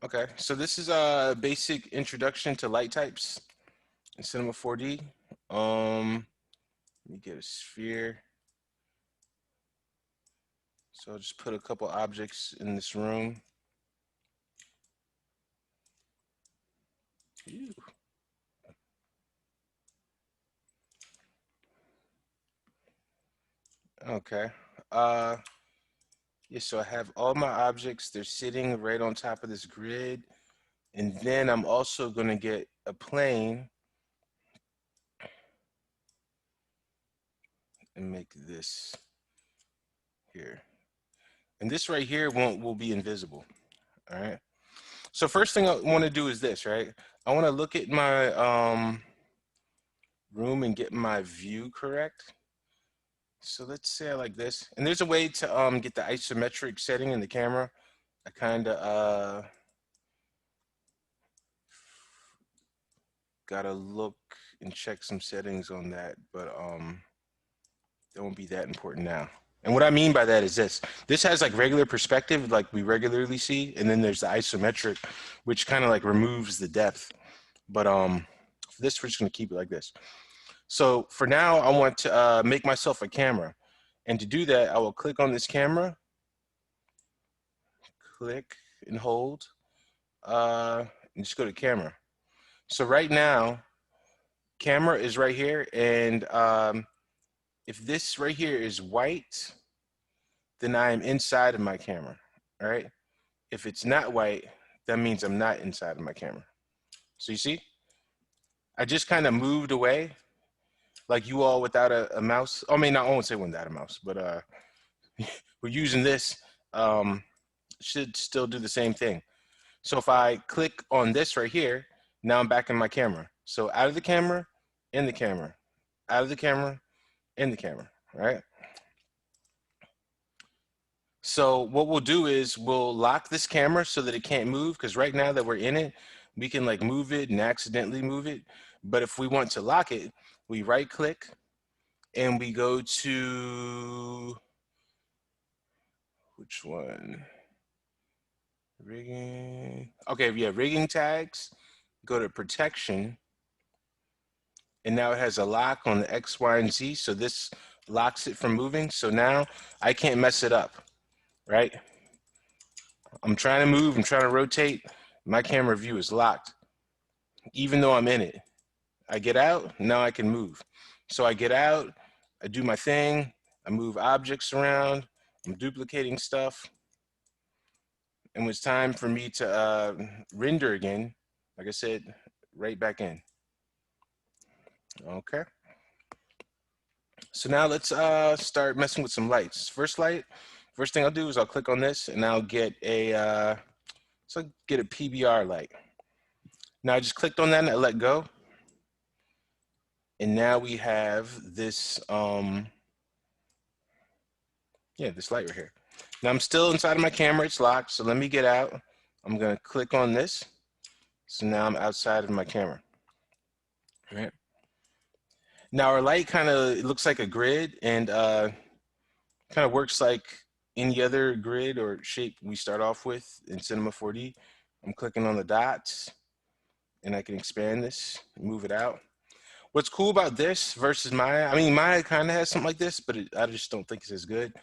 Okay, so this is a basic introduction to light types in Cinema 4D. Let me get a sphere. So I'll just put a couple objects in this room. Ew. Okay. Uh, yeah, so I have all my objects. They're sitting right on top of this grid. And then I'm also going to get a plane and make this here. And this right here will be invisible. All right. So first thing I want to do is this, right? I want to look at my room and get my view correct. So let's say I like this. And there's a way to get the isometric setting in the camera. I kind of gotta look and check some settings on that, but that won't be that important now. And what I mean by that is this. This has like regular perspective, like we regularly see, and then there's the isometric, which kind of like removes the depth. But for this, we're just gonna keep it like this. So for now, I want to make myself a camera. And to do that, I will click on this camera, click and hold, and just go to camera. So right now, camera is right here. And if this right here is white, then I am inside of my camera, all right? If it's not white, that means I'm not inside of my camera. So you see, I just kind of moved away like you all without a mouse. I mean, I won't say without a mouse, but we're using this, should still do the same thing. So if I click on this right here, now I'm back in my camera. So out of the camera, in the camera, out of the camera, in the camera, right? So what we'll do is we'll lock this camera so that it can't move, because right now that we're in it, we can like move it and accidentally move it. But if we want to lock it, we right click and we go to, which one? Rigging. Okay, yeah, rigging tags. Go to protection. And now it has a lock on the X, Y, and Z. So this locks it from moving. So now I can't mess it up, right? I'm trying to move, I'm trying to rotate. My camera view is locked, even though I'm in it. I get out, now I can move. So I get out, I do my thing, I move objects around, I'm duplicating stuff. And when it's time for me to render again, like I said, right back in. Okay. So now let's start messing with some lights. First thing I'll do is I'll click on this and I'll get a, get a PBR light. Now I just clicked on that and I let go. And now we have this, this light right here. Now I'm still inside of my camera, it's locked, so let me get out. I'm gonna click on this. So now I'm outside of my camera, all right? Now our light kind of looks like a grid and kind of works like any other grid or shape we start off with in Cinema 4D. I'm clicking on the dots and I can expand this, move it out. What's cool about this versus Maya, I mean, Maya kind of has something like this, but I just don't think it's as good,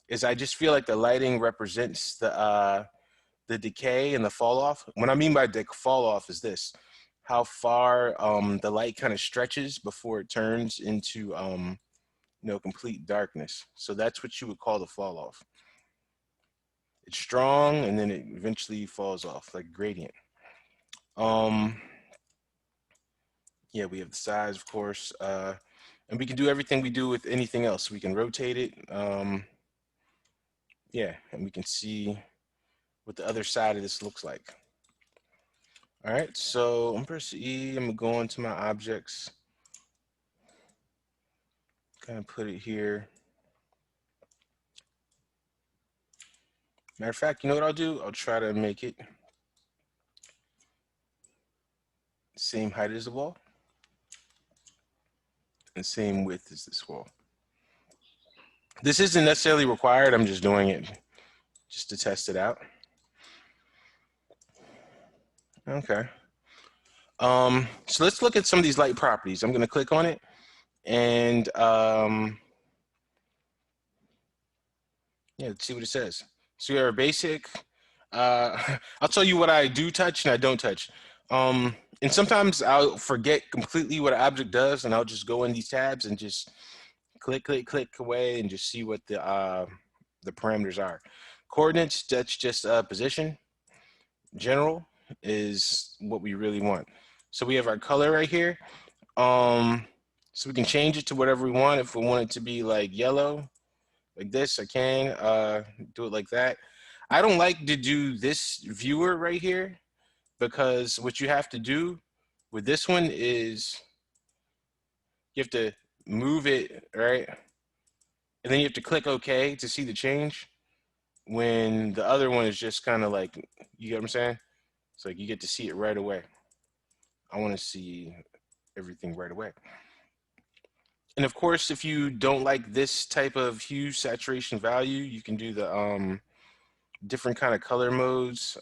is I just feel like the lighting represents the decay and the fall off. What I mean by the fall off is this, how far the light kind of stretches before it turns into complete darkness. So that's what you would call the fall off. It's strong and then it eventually falls off like gradient. Um, yeah, we have the size, of course, and we can do everything we do with anything else. We can rotate it. Yeah, and we can see what the other side of this looks like. All right, so I'm press E, I'm gonna go into my objects, kind of put it here. Matter of fact, you know what I'll do? I'll try to make it same height as the wall and same width as this wall. This isn't necessarily required, I'm just doing it just to test it out. Okay. So let's look at some of these light properties. I'm going to click on it, and yeah, let's see what it says. So your basic, I'll tell you what I do touch and I don't touch. And sometimes I'll forget completely what an object does, and I'll just go in these tabs and just click, click, click away and just see what the parameters are. Coordinates, that's just position. General is what we really want. So we have our color right here. So we can change it to whatever we want. If we want it to be like yellow, like this, I can do it like that. I don't like to do this viewer right here because what you have to do with this one is you have to move it, right? And then you have to click OK to see the change when the other one is just kind of like, you get what I'm saying? It's like you get to see it right away. I want to see everything right away. And of course, if you don't like this type of hue saturation value, you can do the different kind of color modes.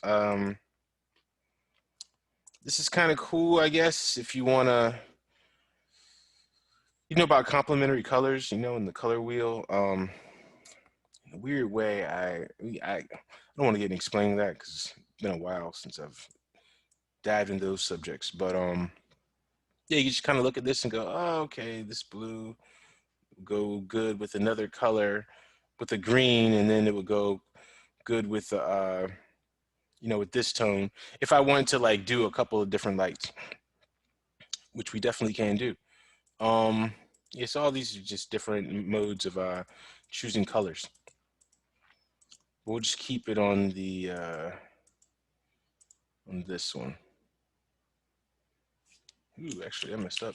This is kind of cool, I guess, if you want to, you know about complementary colors, you know, in the color wheel. In a weird way, I don't want to get explaining that because it's been a while since I've dived into those subjects. But yeah, you just kind of look at this and go, oh, okay, this blue will go good with another color, with the green, and then it would go good with the you know, with this tone. If I wanted to like do a couple of different lights, which we definitely can do. Um, yes, all these are just different modes of choosing colors. We'll just keep it on this one. Ooh, actually, I messed up.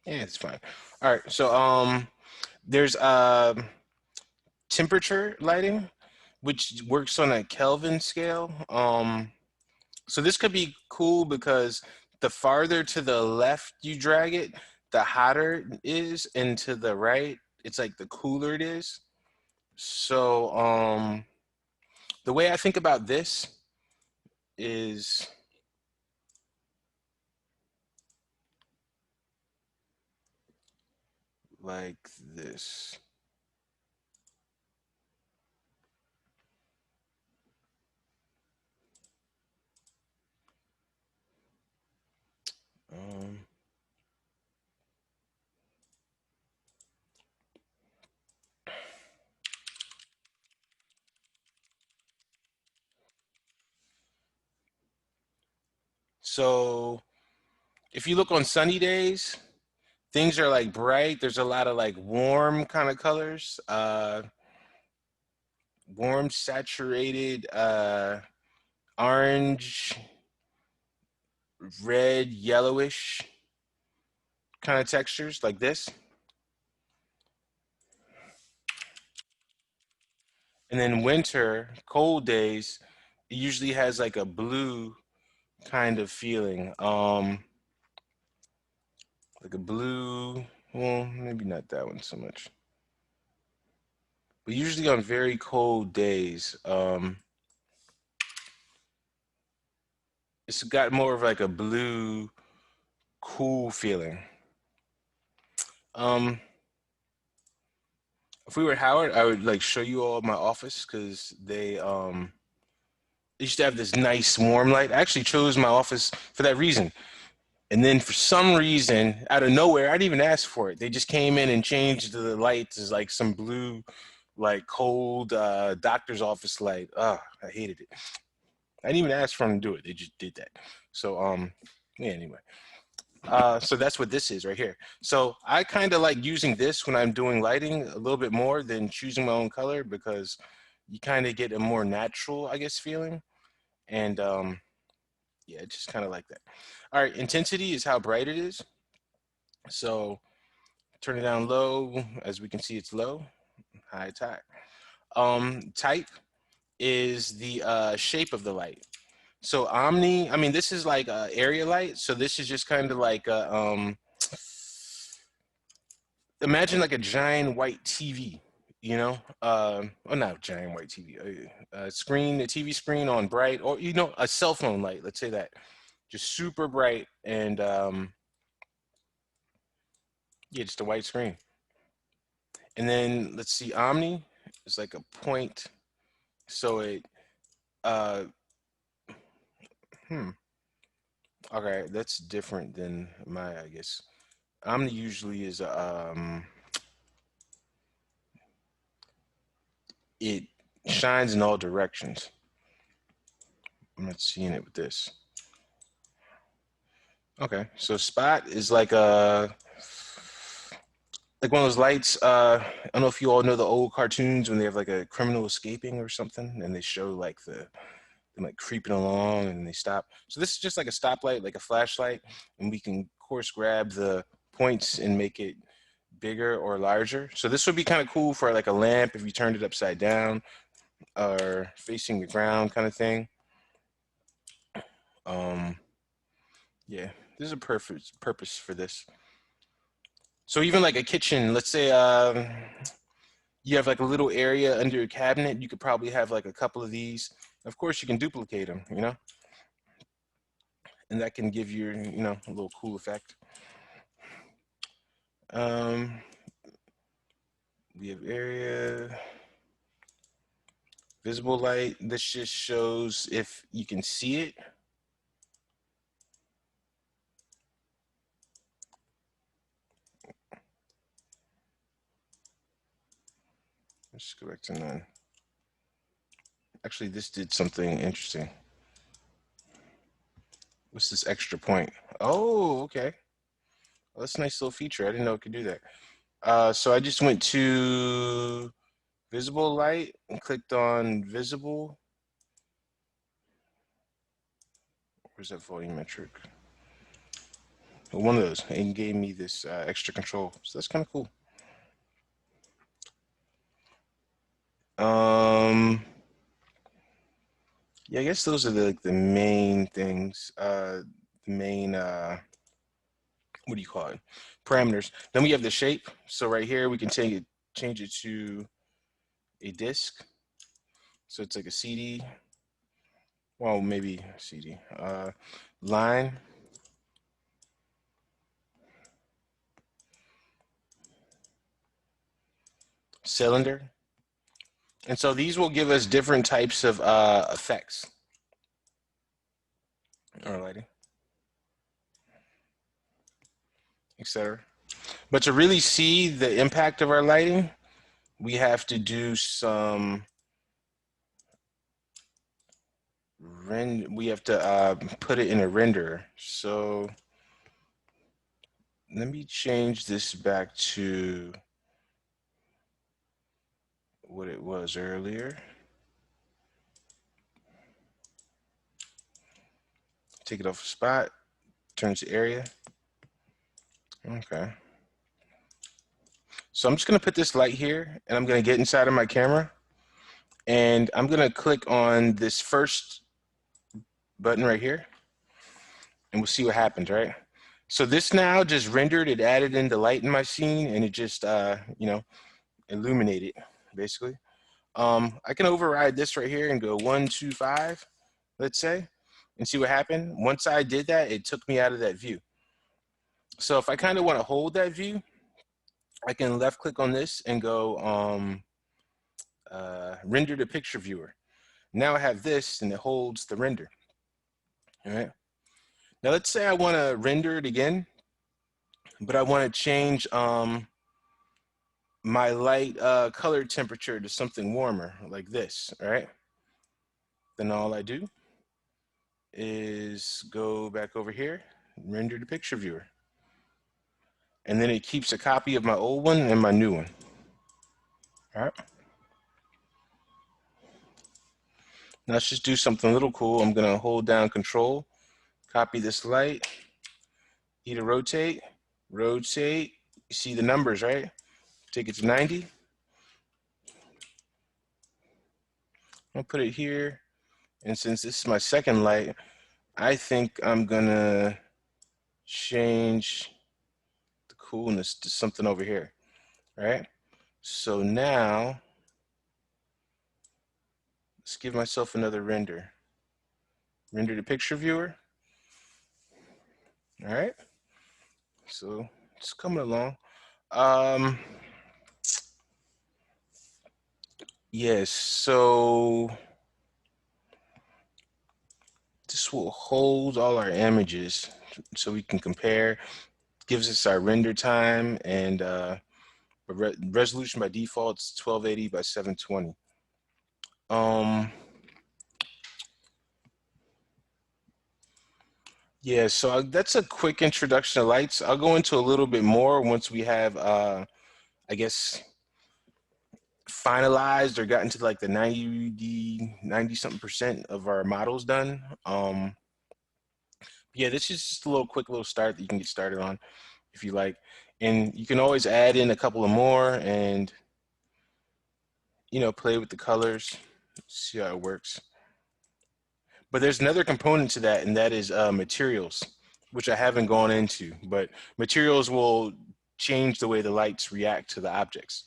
Yeah, it's fine. All right, so there's temperature lighting, which works on a Kelvin scale. So this could be cool because the farther to the left you drag it, the hotter it is, and to the right, it's like the cooler it is. So the way I think about this is like this. Um, so if you look on sunny days, things are like bright. There's a lot of like warm kind of colors, warm, saturated, orange, red, yellowish kind of textures like this. And then winter, cold days, it usually has like a blue kind of feeling. Like a blue, well, maybe not that one so much. But usually on very cold days, it's got more of like a blue, cool feeling. Um, if we were Howard, I would like show you all my office because they used to have this nice warm light. I actually chose my office for that reason. And then for some reason, out of nowhere, I didn't even ask for it. They just came in and changed the lights as like some blue, like cold doctor's office light. I hated it. I didn't even ask for them to do it. They just did that. So yeah, anyway. So that's what this is right here. So I kind of like using this when I'm doing lighting a little bit more than choosing my own color because you kind of get a more natural, I guess, feeling. And yeah, just kind of like that. All right, intensity is how bright it is. So turn it down low. As we can see, it's low. High, it's high. Type is the shape of the light. So omni, I mean, this is like area light. So this is just kind of like imagine like a giant white TV, you know, oh, not giant white TV, a screen, a TV screen on bright, or a cell phone light. Let's say that, just super bright, and yeah, just a white screen. And then let's see, Omni is like a point, so it, uh, hmm, okay, that's different than my, I guess. Omni usually is it shines in all directions. I'm not seeing it with this. Okay, so spot is like one of those lights. I don't know if you all know the old cartoons when they have like a criminal escaping or something, and they show like them like creeping along and they stop. So this is just like a stoplight, like a flashlight, and we can of course grab the points and make it bigger or larger. So this would be kind of cool for like a lamp if you turned it upside down or facing the ground kind of thing. Um, yeah, there's a perfect purpose for this. So even like a kitchen, let's say you have like a little area under your cabinet, you could probably have like a couple of these. Of course, you can duplicate them, and that can give you, a little cool effect. Um, we have area, visible light. This just shows if you can see it. Let's go back to none. Actually, this did something interesting. What's this extra point? Oh, okay. Well, that's a nice little feature. I didn't know it could do that. So I just went to visible light and clicked on visible. Where's that volumetric? One of those, and gave me this extra control. So that's kind of cool. Yeah, I guess those are the main things. The main what do you call it? Parameters. Then we have the shape. So right here we can change it to a disc. So it's like a CD. Well, maybe CD. Line. Cylinder. And so these will give us different types of effects. Or lighting, etc. But to really see the impact of our lighting, we have to do some we have to put it in a renderer. So let me change this back to what it was earlier. Take it off a spot, turn to area. Okay. So I'm just gonna put this light here and I'm gonna get inside of my camera and I'm gonna click on this first button right here and we'll see what happens, right? So this now just rendered, it added in the light in my scene and it just, illuminated basically. I can override this right here and go 1, 2, 5, let's say, and see what happened. Once I did that, it took me out of that view. So if I kind of want to hold that view, I can left click on this and go render to picture viewer. Now I have this and it holds the render. All right. Now let's say I want to render it again, but I want to change my light color temperature to something warmer like this. All right. Then all I do is go back over here, render to picture viewer. And then it keeps a copy of my old one and my new one. All right. Now let's just do something a little cool. I'm gonna hold down control, copy this light, E to rotate, rotate. You see the numbers, right? Take it to 90. I'll put it here. And since this is my second light, I think I'm gonna change the coolness to something over here. All right. So now let's give myself another render. Render the picture viewer. All right. So it's coming along. Um, yes. So this will hold all our images so we can compare. Gives us our render time and resolution by default is 1280 by 720. Um, yeah, so that's a quick introduction to lights. I'll go into a little bit more once we have, I guess, finalized or gotten to like the 90 something percent of our models done. Yeah, this is just a little quick little start that you can get started on if you like. And you can always add in a couple of more and, play with the colors, see how it works. But there's another component to that, and that is materials, which I haven't gone into. But materials will change the way the lights react to the objects.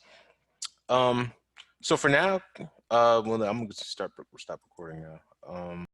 So for now, well, I'm gonna stop recording now.